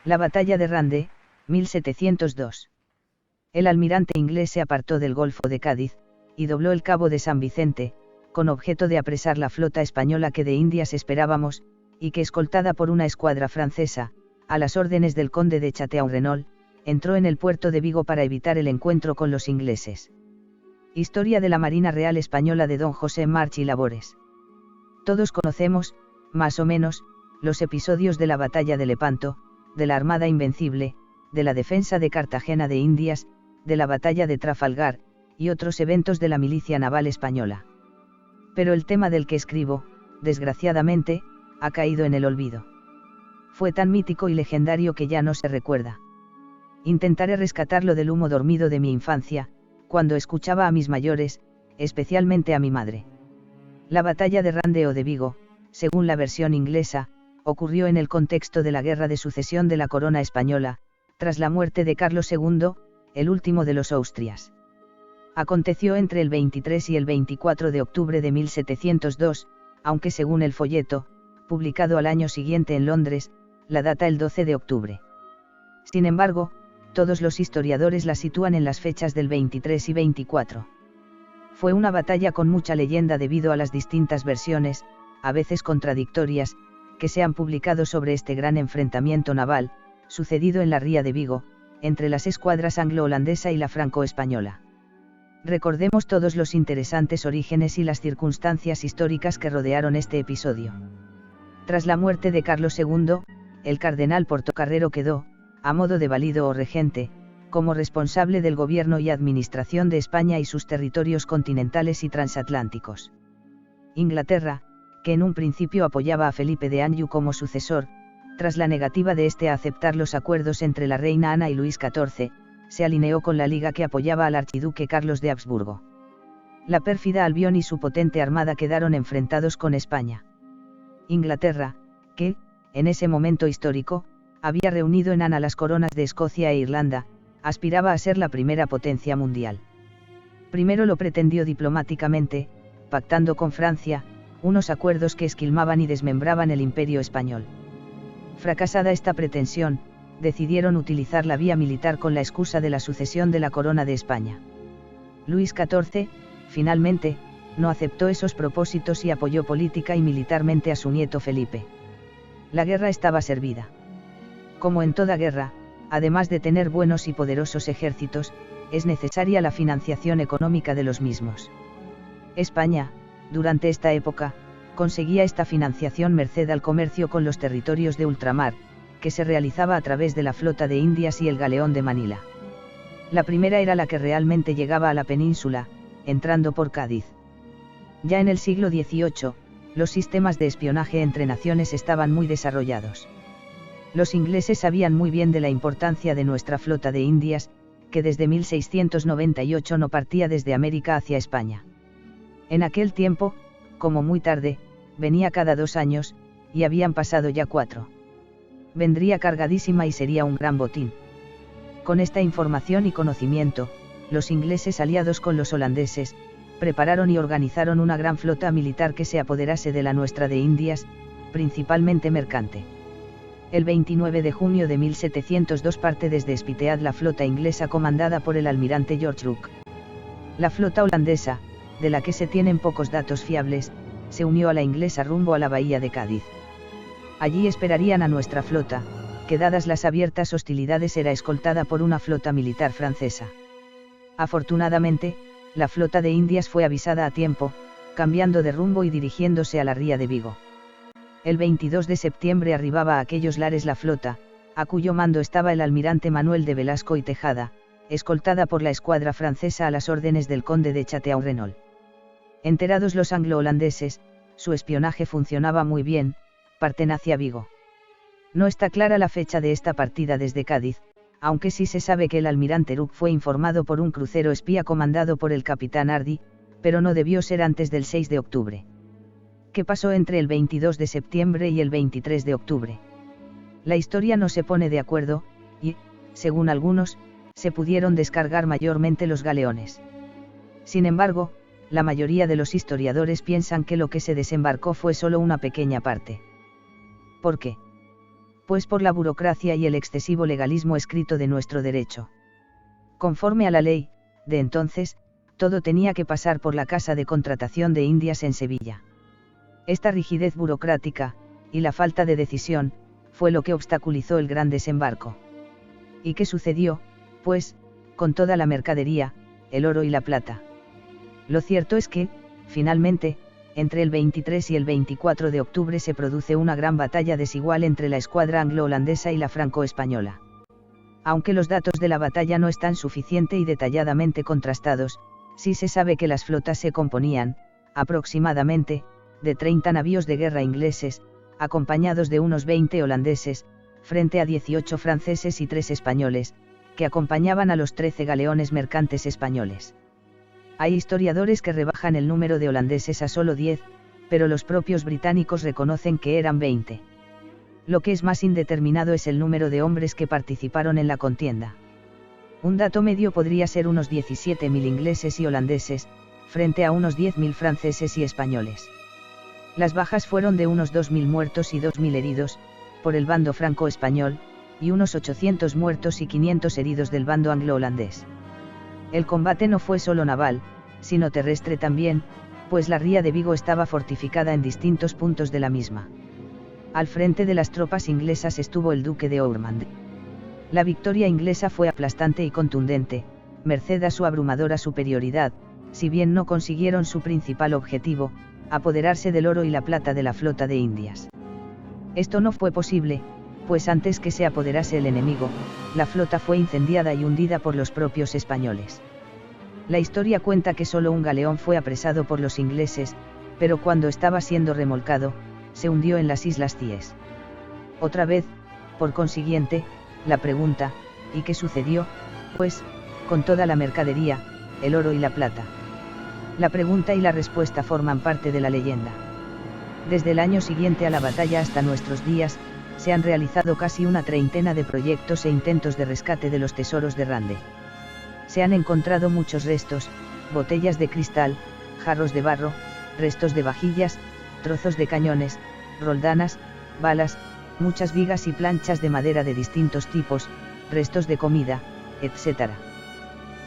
La batalla de Rande, 1702. El almirante inglés se apartó del Golfo de Cádiz, y dobló el Cabo de San Vicente, con objeto de apresar la flota española que de Indias esperábamos, y que escoltada por una escuadra francesa, a las órdenes del conde de Chatillon-Renault, entró en el puerto de Vigo para evitar el encuentro con los ingleses. Historia de la Marina Real Española de Don José March y Labores. Todos conocemos, más o menos, los episodios de la batalla de Lepanto, de la Armada Invencible, de la defensa de Cartagena de Indias, de la batalla de Trafalgar, y otros eventos de la milicia naval española. Pero el tema del que escribo, desgraciadamente, ha caído en el olvido. Fue tan mítico y legendario que ya no se recuerda. Intentaré rescatarlo del humo dormido de mi infancia, cuando escuchaba a mis mayores, especialmente a mi madre. La batalla de Rande o de Vigo, según la versión inglesa, ocurrió en el contexto de la Guerra de Sucesión de la Corona Española, tras la muerte de Carlos II, el último de los Austrias. Aconteció entre el 23 y el 24 de octubre de 1702, aunque según el folleto, publicado al año siguiente en Londres, la data el 12 de octubre. Sin embargo, todos los historiadores la sitúan en las fechas del 23 y 24. Fue una batalla con mucha leyenda debido a las distintas versiones, a veces contradictorias, que se han publicado sobre este gran enfrentamiento naval, sucedido en la ría de Vigo, entre las escuadras anglo-holandesa y la franco-española. Recordemos todos los interesantes orígenes y las circunstancias históricas que rodearon este episodio. Tras la muerte de Carlos II, el cardenal Portocarrero quedó, a modo de valido o regente, como responsable del gobierno y administración de España y sus territorios continentales y transatlánticos. Inglaterra, que en un principio apoyaba a Felipe de Anjou como sucesor, tras la negativa de este a aceptar los acuerdos entre la reina Ana y Luis XIV, se alineó con la liga que apoyaba al archiduque Carlos de Habsburgo. La pérfida Albión y su potente armada quedaron enfrentados con España. Inglaterra, que, en ese momento histórico, había reunido en Ana las coronas de Escocia e Irlanda, aspiraba a ser la primera potencia mundial. Primero lo pretendió diplomáticamente, pactando con Francia, unos acuerdos que esquilmaban y desmembraban el imperio español. Fracasada esta pretensión, decidieron utilizar la vía militar con la excusa de la sucesión de la corona de España. Luis XIV, finalmente, no aceptó esos propósitos y apoyó política y militarmente a su nieto Felipe. La guerra estaba servida. Como en toda guerra, además de tener buenos y poderosos ejércitos, es necesaria la financiación económica de los mismos. España, durante esta época, conseguía esta financiación merced al comercio con los territorios de ultramar, que se realizaba a través de la flota de Indias y el galeón de Manila. La primera era la que realmente llegaba a la península, entrando por Cádiz. Ya en el siglo XVIII, los sistemas de espionaje entre naciones estaban muy desarrollados. Los ingleses sabían muy bien de la importancia de nuestra flota de Indias, que desde 1698 no partía desde América hacia España. En aquel tiempo, como muy tarde, venía cada 2 años, y habían pasado ya 4. Vendría cargadísima y sería un gran botín. Con esta información y conocimiento, los ingleses aliados con los holandeses, prepararon y organizaron una gran flota militar que se apoderase de la nuestra de Indias, principalmente mercante. El 29 de junio de 1702 parte desde Spithead la flota inglesa comandada por el almirante George Rooke. La flota holandesa, de la que se tienen pocos datos fiables, se unió a la inglesa rumbo a la bahía de Cádiz. Allí esperarían a nuestra flota, que dadas las abiertas hostilidades era escoltada por una flota militar francesa. Afortunadamente, la flota de Indias fue avisada a tiempo, cambiando de rumbo y dirigiéndose a la ría de Vigo. El 22 de septiembre arribaba a aquellos lares la flota, a cuyo mando estaba el almirante Manuel de Velasco y Tejada, escoltada por la escuadra francesa a las órdenes del conde de Chatillon-Renault. Enterados los anglo-holandeses, su espionaje funcionaba muy bien, parten hacia Vigo. No está clara la fecha de esta partida desde Cádiz, aunque sí se sabe que el almirante Rooke fue informado por un crucero espía comandado por el capitán Hardy, pero no debió ser antes del 6 de octubre. ¿Qué pasó entre el 22 de septiembre y el 23 de octubre? La historia no se pone de acuerdo, y, según algunos, se pudieron descargar mayormente los galeones. Sin embargo, la mayoría de los historiadores piensan que lo que se desembarcó fue solo una pequeña parte. ¿Por qué? pues por la burocracia y el excesivo legalismo escrito de nuestro derecho. Conforme a la ley, de entonces, todo tenía que pasar por la Casa de Contratación de Indias en Sevilla. Esta rigidez burocrática, y la falta de decisión, fue lo que obstaculizó el gran desembarco. ¿Y qué sucedió, pues, con toda la mercadería, el oro y la plata? Lo cierto es que, finalmente, entre el 23 y el 24 de octubre se produce una gran batalla desigual entre la escuadra anglo-holandesa y la franco-española. Aunque los datos de la batalla no están suficiente y detalladamente contrastados, sí se sabe que las flotas se componían, aproximadamente, de 30 navíos de guerra ingleses, acompañados de unos 20 holandeses, frente a 18 franceses y 3 españoles, que acompañaban a los 13 galeones mercantes españoles. Hay historiadores que rebajan el número de holandeses a solo 10, pero los propios británicos reconocen que eran 20. Lo que es más indeterminado es el número de hombres que participaron en la contienda. Un dato medio podría ser unos 17.000 ingleses y holandeses, frente a unos 10.000 franceses y españoles. Las bajas fueron de unos 2.000 muertos y 2.000 heridos, por el bando franco-español, y unos 800 muertos y 500 heridos del bando anglo-holandés. El combate no fue solo naval, sino terrestre también, pues la ría de Vigo estaba fortificada en distintos puntos de la misma. Al frente de las tropas inglesas estuvo el duque de Ormond. La victoria inglesa fue aplastante y contundente, merced a su abrumadora superioridad, si bien no consiguieron su principal objetivo, apoderarse del oro y la plata de la flota de Indias. Esto no fue posible, pues antes que se apoderase el enemigo, la flota fue incendiada y hundida por los propios españoles. La historia cuenta que solo un galeón fue apresado por los ingleses, pero cuando estaba siendo remolcado, se hundió en las Islas Cíes. Otra vez, por consiguiente, la pregunta, ¿y qué sucedió, pues, con toda la mercadería, el oro y la plata? La pregunta y la respuesta forman parte de la leyenda. Desde el año siguiente a la batalla hasta nuestros días, se han realizado casi una treintena de proyectos e intentos de rescate de los tesoros de Rande. Se han encontrado muchos restos, botellas de cristal, jarros de barro, restos de vajillas, trozos de cañones, roldanas, balas, muchas vigas y planchas de madera de distintos tipos, restos de comida, etc.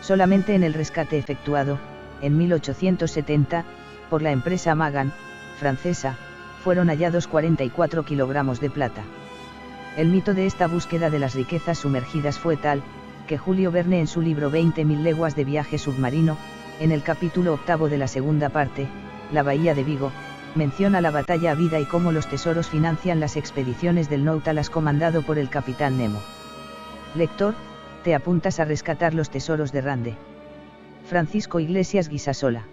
Solamente en el rescate efectuado, en 1870, por la empresa Magan, francesa, fueron hallados 44 kilogramos de plata. El mito de esta búsqueda de las riquezas sumergidas fue tal, que Julio Verne en su libro 20.000 leguas de viaje submarino, en el capítulo 8 de la segunda parte, La Bahía de Vigo, menciona la batalla habida y cómo los tesoros financian las expediciones del Nautilus comandado por el capitán Nemo. Lector, ¿te apuntas a rescatar los tesoros de Rande? Francisco Iglesias Guisasola.